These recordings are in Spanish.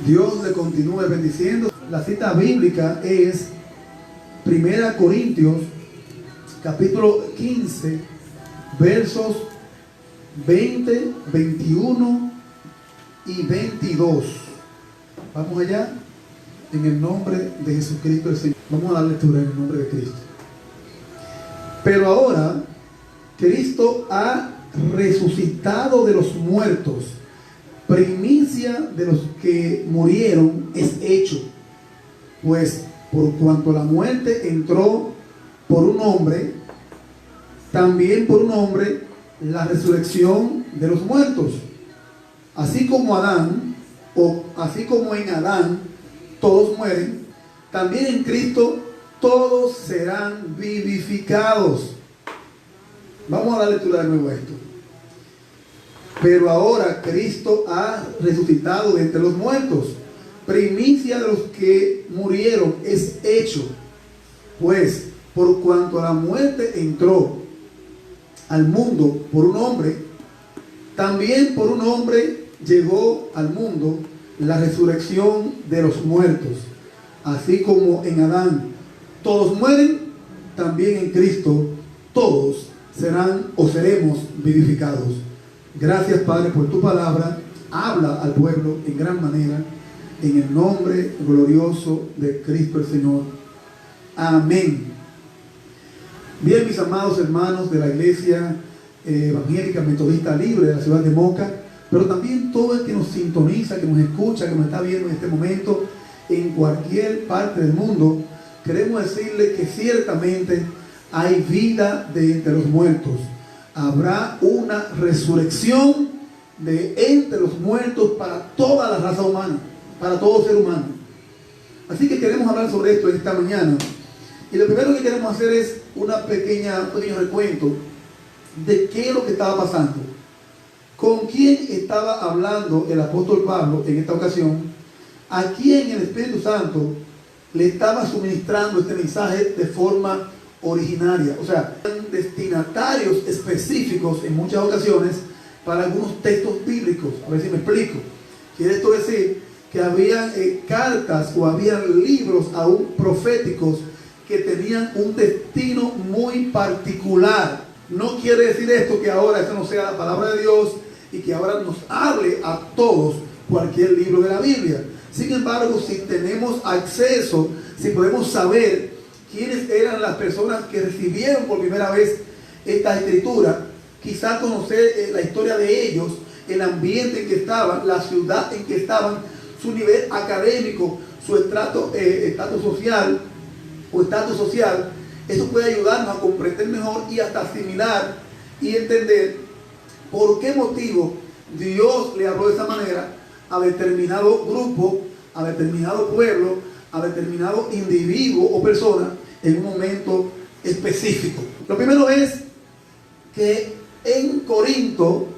Dios le continúe bendiciendo. La cita bíblica es 1 Corintios capítulo 15 versos 20, 21 y 22. Vamos allá, en el nombre de Jesucristo el Señor. Vamos a dar lectura en el nombre de Cristo. Pero ahora Cristo ha resucitado de los muertos, primicia de los que murieron es hecho, pues por cuanto la muerte entró por un hombre, también por un hombre la resurrección de los muertos. Así como en Adán todos mueren, también en Cristo todos serán vivificados. Vamos a dar lectura de nuevo a esto. Pero ahora Cristo ha resucitado de entre los muertos, primicia de los que murieron es hecho, pues por cuanto la muerte entró al mundo por un hombre, también por un hombre llegó al mundo la resurrección de los muertos. Así como en Adán todos mueren, también en Cristo todos serán o seremos vivificados. Gracias, Padre, por tu palabra. Habla al pueblo en gran manera, en el nombre glorioso de Cristo el Señor. Amén. Bien, mis amados hermanos de la Iglesia Evangélica Metodista Libre de la ciudad de Moca, pero también todo el que nos sintoniza, que nos escucha, que nos está viendo en este momento en cualquier parte del mundo, queremos decirle que ciertamente hay vida de entre los muertos. Habrá una resurrección de entre los muertos para toda la raza humana, para todo ser humano. Así que queremos hablar sobre esto esta mañana. Y lo primero que queremos hacer es un pequeño recuento de qué es lo que estaba pasando. ¿Con quién estaba hablando el apóstol Pablo en esta ocasión? ¿A quién el Espíritu Santo le estaba suministrando este mensaje de forma originaria? O sea, destinatarios específicos en muchas ocasiones para algunos textos bíblicos. A ver si me explico. Quiere esto decir que habían cartas o habían libros aún proféticos que tenían un destino muy particular. No quiere decir esto que ahora eso no sea la palabra de Dios y que ahora nos hable a todos cualquier libro de la Biblia. Sin embargo, si tenemos acceso, si podemos saber quiénes eran las personas que recibieron por primera vez esta escritura, quizás conocer la historia de ellos, el ambiente en que estaban, la ciudad en que estaban, su nivel académico, su estatus social o estatus social, eso puede ayudarnos a comprender mejor y hasta asimilar y entender por qué motivo Dios le habló de esa manera a determinado grupo, a determinado pueblo, a determinado individuo o persona en un momento específico. Lo primero es que en Corinto, o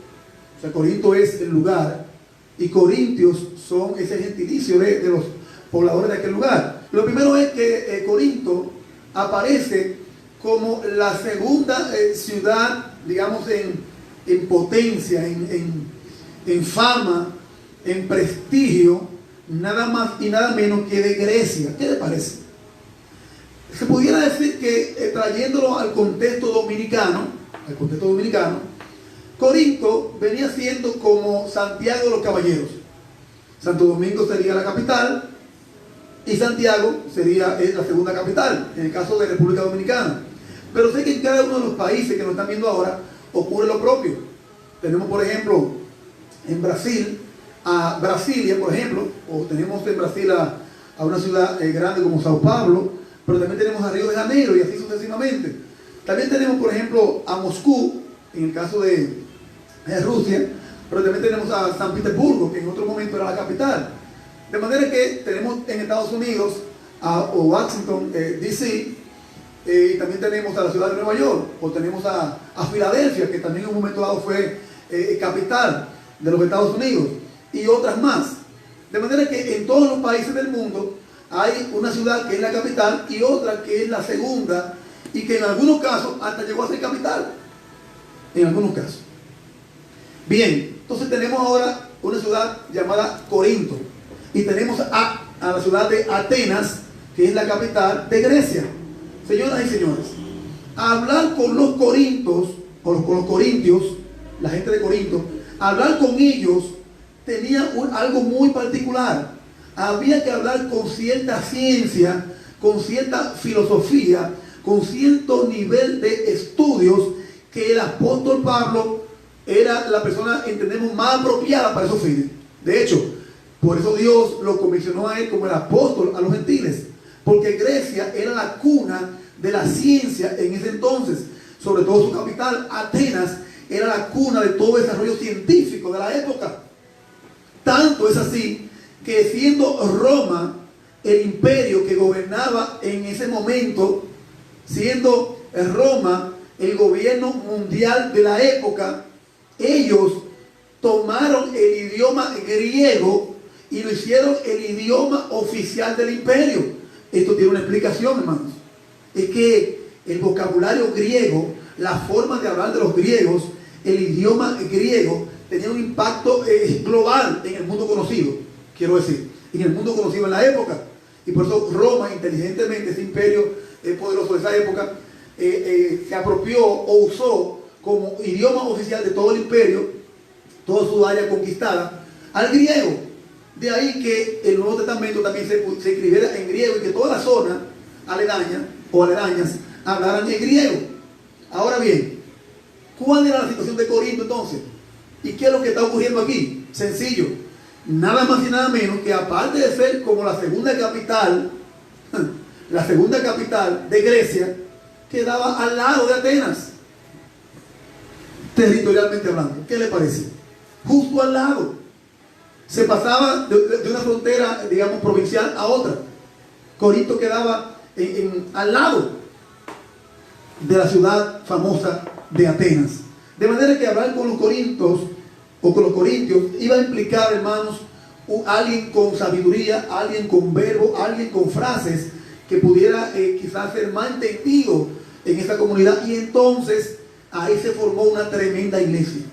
sea, Corinto es el lugar y Corintios son ese gentilicio de los pobladores de aquel lugar. Lo primero es que Corinto aparece como la segunda ciudad, digamos, en potencia, en fama, en prestigio, nada más y nada menos que de Grecia. ¿Qué le parece? Se pudiera decir que trayéndolo al contexto dominicano, Corinto venía siendo como Santiago de los Caballeros. Santo Domingo sería la capital y Santiago sería la segunda capital, en el caso de República Dominicana. Pero sé que en cada uno de los países que nos están viendo ahora ocurre lo propio. Tenemos, por ejemplo, en Brasil, a Brasilia, por ejemplo, o tenemos en Brasil a una ciudad grande como Sao Paulo, pero también tenemos a Río de Janeiro y así sucesivamente. También tenemos, por ejemplo, a Moscú, en el caso de Rusia, pero también tenemos a San Petersburgo, que en otro momento era la capital. De manera que tenemos en Estados Unidos o Washington, D.C., y también tenemos a la ciudad de Nueva York, o tenemos a Filadelfia, que también en un momento dado fue capital de los Estados Unidos, y otras más. De manera que en todos los países del mundo hay una ciudad que es la capital y otra que es la segunda, y que en algunos casos hasta llegó a ser capital. En algunos casos. Bien, entonces tenemos ahora una ciudad llamada Corinto. y tenemos a la ciudad de Atenas, que es la capital de Grecia. Señoras y señores, hablar con los corintios, con los corintios, la gente de Corinto, hablar con ellos tenía algo muy particular. Había que hablar con cierta ciencia, con cierta filosofía, con cierto nivel de estudios, que el apóstol Pablo era la persona, entendemos, más apropiada para esos fines. De hecho, por eso Dios lo comisionó a él como el apóstol a los gentiles, porque Grecia era la cuna de la ciencia en ese entonces. Sobre todo su capital, Atenas, era la cuna de todo desarrollo científico de la época. Tanto es así que, siendo Roma el imperio que gobernaba en ese momento, siendo Roma el gobierno mundial de la época, ellos tomaron el idioma griego y lo hicieron el idioma oficial del imperio. Esto tiene una explicación, hermanos. Es que el vocabulario griego, la forma de hablar de los griegos, el idioma griego tenía un impacto global en el mundo conocido, quiero decir, en el mundo conocido en la época. Y por eso Roma, inteligentemente, ese imperio poderoso de esa época, se apropió o usó como idioma oficial de todo el imperio, toda su área conquistada, al griego. De ahí que el Nuevo Testamento también se escribiera en griego y que toda la zona aledaña o aledañas hablaran en griego. Ahora bien, ¿cuál era la situación de Corinto entonces? ¿Y qué es lo que está ocurriendo aquí? Sencillo, nada más y nada menos que, aparte de ser como la segunda capital de Grecia, quedaba al lado de Atenas, territorialmente hablando. ¿Qué le parece? Justo al lado. Se pasaba de una frontera, digamos, provincial a otra. Corinto quedaba al lado de la ciudad famosa de Atenas. De manera que hablar con los corintios o con los corintios iba a implicar, hermanos, alguien con sabiduría, alguien con verbo, alguien con frases que pudiera quizás ser más entendido en esta comunidad. Y entonces ahí se formó una tremenda iglesia.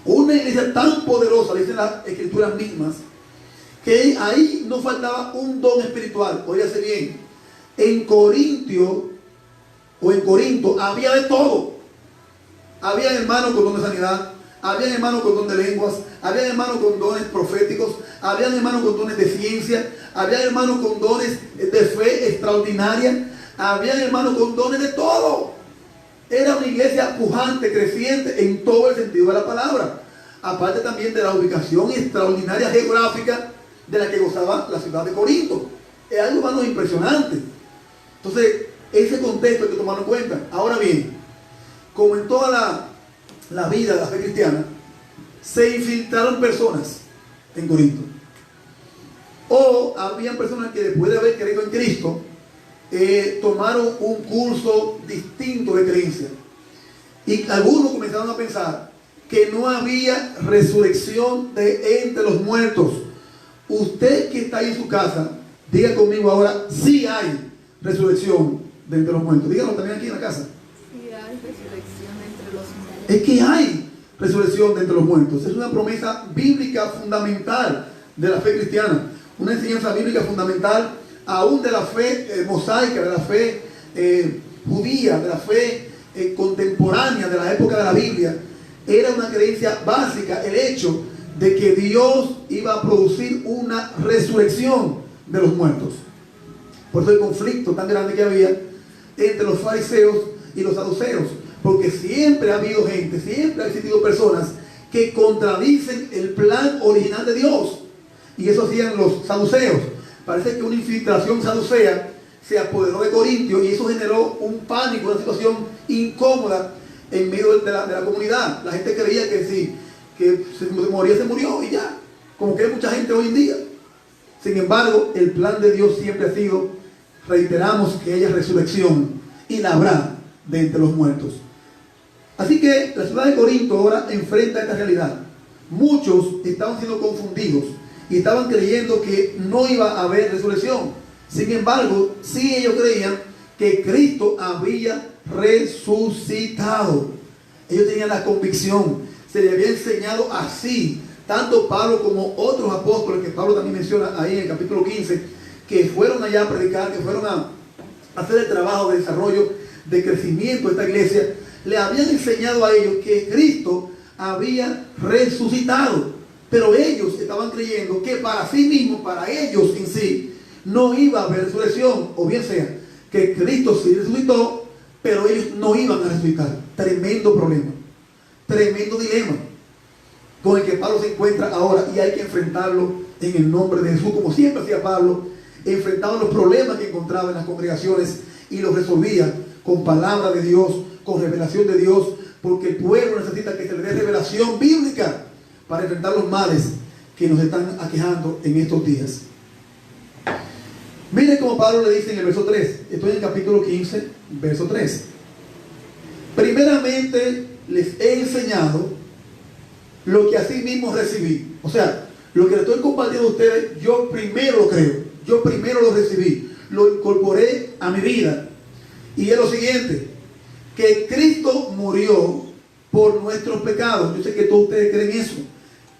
Una iglesia tan poderosa, dicen las escrituras mismas, que ahí no faltaba un don espiritual. Óigase bien, en Corinto había de todo. Había hermanos con don de sanidad, había hermanos con don de lenguas, había hermanos con dones proféticos, había hermanos con dones de ciencia, había hermanos con dones de fe extraordinaria, había hermanos con dones de todo. Era una iglesia pujante, creciente en todo el sentido de la palabra. Aparte también de la ubicación extraordinaria geográfica de la que gozaba la ciudad de Corinto. Es algo, hermanos, impresionante. Entonces, ese contexto hay que tomarlo en cuenta. Ahora bien, como en toda la vida de la fe cristiana, se infiltraron personas en Corinto. O habían personas que, después de haber creído en Cristo, tomaron un curso distinto de creencia. Y algunos comenzaron a pensar que no había resurrección de entre los muertos. Usted que está ahí en su casa, diga conmigo ahora: sí hay resurrección de entre los muertos. Díganlo también aquí en la casa. Sí hay resurrección de entre los muertos. Es que hay resurrección de entre los muertos. Es una promesa bíblica fundamental de la fe cristiana. Una enseñanza bíblica fundamental aún de la fe mosaica, de la fe judía, de la fe contemporánea de la época de la Biblia. Era una creencia básica el hecho de que Dios iba a producir una resurrección de los muertos. Por eso el conflicto tan grande que había entre los fariseos y los saduceos, porque siempre ha habido gente, siempre ha existido personas que contradicen el plan original de Dios, y eso hacían los saduceos. Parece que una infiltración saducea se apoderó de Corintio y eso generó un pánico, una situación incómoda en medio de la comunidad. La gente creía que si se moría, se murió y ya, como que hay mucha gente hoy en día. Sin embargo, el plan de Dios siempre ha sido, reiteramos, que haya resurrección y la habrá de entre los muertos. Así que la ciudad de Corinto ahora enfrenta esta realidad. Muchos estaban siendo confundidos y estaban creyendo que no iba a haber resurrección. Sin embargo, sí ellos creían que Cristo había resucitado. Ellos tenían la convicción, se les había enseñado así tanto Pablo como otros apóstoles, que Pablo también menciona ahí en el capítulo 15, que fueron allá a predicar, que fueron a hacer el trabajo de desarrollo, de crecimiento de esta iglesia, le habían enseñado a ellos que Cristo había resucitado, pero ellos estaban creyendo que para sí mismos, para ellos en sí, no iba a haber resurrección, o bien sea, que Cristo sí resucitó, pero ellos no iban a resucitar. Tremendo problema, tremendo dilema con el que Pablo se encuentra ahora, y hay que enfrentarlo en el nombre de Jesús, como siempre hacía Pablo. Enfrentaba los problemas que encontraba en las congregaciones y los resolvía con palabra de Dios, con revelación de Dios, porque el pueblo necesita que se le dé revelación bíblica para enfrentar los males que nos están aquejando en estos días. Miren como Pablo le dice en el verso 3, estoy en el capítulo 15, verso 3. Primeramente les he enseñado lo que así mismo recibí. O sea, lo que le estoy compartiendo a ustedes, yo primero lo creo, yo primero lo recibí, lo incorporé a mi vida. Y es lo siguiente, que Cristo murió por nuestros pecados. Yo sé que todos ustedes creen eso,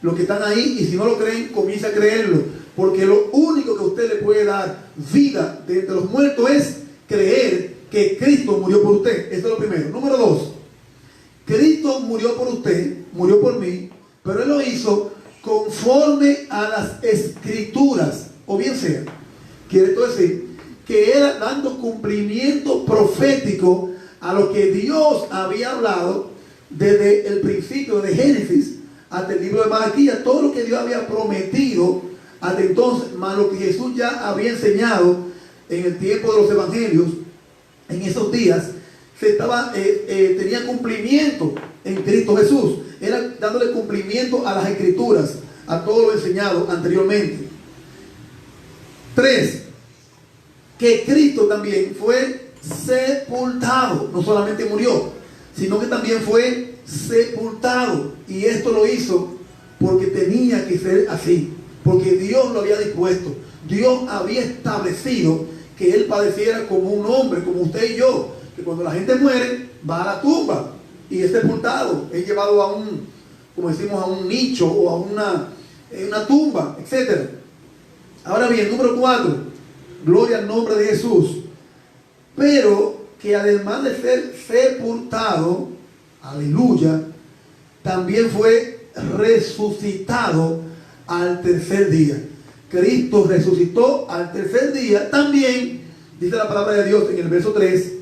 los que están ahí, y si no lo creen, comienza a creerlo, porque lo único que a usted le puede dar vida de entre los muertos es creer que Cristo murió por usted. Eso es lo primero. Número 2, Cristo murió por usted, murió por mí, pero Él lo hizo conforme a las Escrituras, o bien sea, quiere esto decir que era dando cumplimiento profético a lo que Dios había hablado desde el principio de Génesis hasta el libro de Malaquías. Todo lo que Dios había prometido hasta entonces, más lo que Jesús ya había enseñado en el tiempo de los evangelios, en esos días, tenía cumplimiento en Cristo Jesús. Era dándole cumplimiento a las Escrituras, a todo lo enseñado anteriormente. 3, que Cristo también fue sepultado. No solamente murió, sino que también fue sepultado. Y esto lo hizo porque tenía que ser así, porque Dios lo había dispuesto. Dios había establecido que Él padeciera como un hombre, como usted y yo, que cuando la gente muere va a la tumba y es sepultado, es llevado a un, como decimos, a un nicho o a una tumba, etc. Ahora bien, número 4, gloria al nombre de Jesús. Pero que además de ser sepultado, aleluya, también fue resucitado al tercer día. Cristo resucitó al tercer día también, dice la palabra de Dios en el verso 3,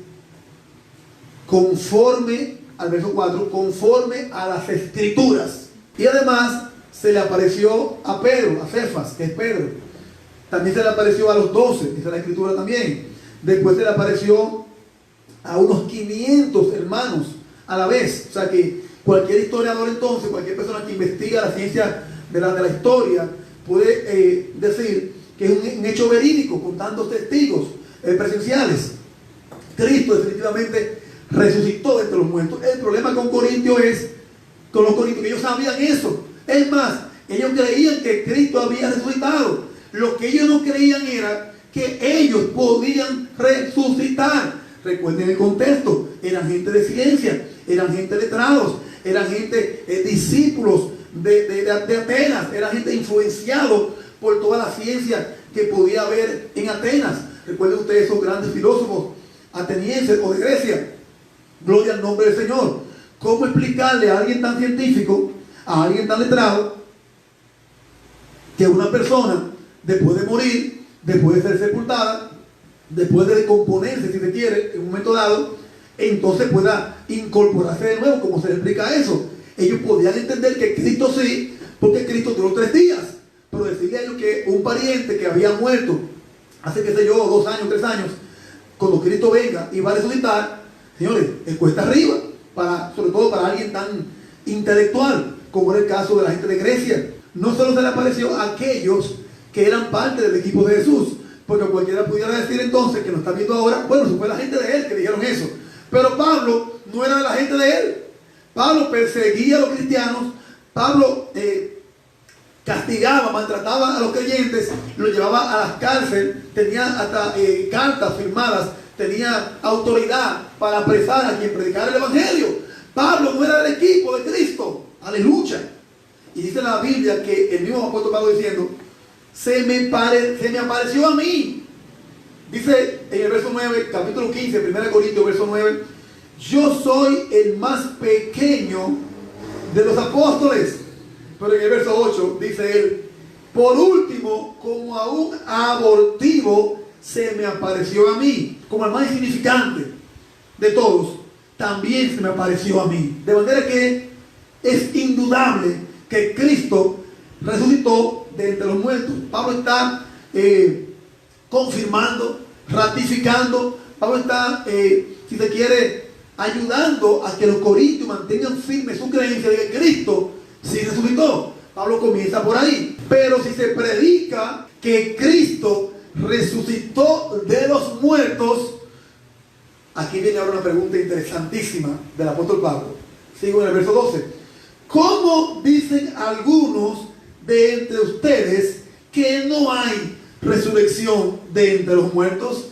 conforme al verso 4, conforme a las Escrituras. Y además se le apareció a Pedro, a Cefas, que es Pedro. También se le apareció a los 12, dice la Escritura también. Después se le apareció a unos 500 hermanos a la vez. O sea que cualquier historiador entonces, cualquier persona que investiga la ciencia de la historia, puede decir que es un hecho verídico, con tantos testigos presenciales. Cristo definitivamente resucitó de entre los muertos. El problema con Corintios es, con los corintios, que ellos sabían eso. Es más, ellos creían que Cristo había resucitado. Lo que ellos no creían era que ellos podían resucitar. Recuerden el contexto, eran gente de ciencia, eran gente letrados, eran gente discípulos de Atenas, eran gente influenciado por toda la ciencia que podía haber en Atenas. Recuerden ustedes esos grandes filósofos atenienses o de Grecia. Gloria al nombre del Señor. ¿Cómo explicarle a alguien tan científico, a alguien tan letrado, que una persona, después de morir, después de ser sepultada, después de decomponerse, si se quiere, en un momento dado, entonces pueda incorporarse de nuevo? ¿Cómo se le explica eso? Ellos podían entender que Cristo sí, porque Cristo duró 3 días, pero decirle a ellos que un pariente que había muerto hace, qué sé yo, 2 años, 3 años, cuando Cristo venga y va a resucitar, señores, es cuesta arriba, sobre todo para alguien tan intelectual como era el caso de la gente de Grecia. No solo se le apareció a aquellos que eran parte del equipo de Jesús, porque cualquiera pudiera decir entonces, que nos está viendo ahora, bueno, eso fue la gente de él que dijeron eso. Pero Pablo no era de la gente de él. Pablo perseguía a los cristianos. Pablo castigaba, maltrataba a los creyentes, los llevaba a las cárceles, tenía hasta cartas firmadas, tenía autoridad para apresar a quien predicara el evangelio. Pablo no era del equipo de Cristo, aleluya. Y dice la Biblia que el mismo apóstol Pablo diciendo, se me apareció a mí. Dice en el verso 9, capítulo 15, 1 Corintios, verso 9, yo soy el más pequeño de los apóstoles. Pero en el verso 8 dice él, por último, como a un abortivo se me apareció a mí, como el más insignificante de todos, también se me apareció a mí. De manera que es indudable que Cristo resucitó de entre los muertos. Pablo está confirmando, ratificando. Pablo está, si se quiere, ayudando a que los corintios mantengan firme su creencia de que Cristo sí resucitó. Pablo comienza por ahí. Pero si se predica que Cristo resucitó de los muertos, aquí viene ahora una pregunta interesantísima del apóstol Pablo. Sigo en el verso 12. ¿Cómo dicen algunos de entre ustedes que no hay resurrección de entre los muertos?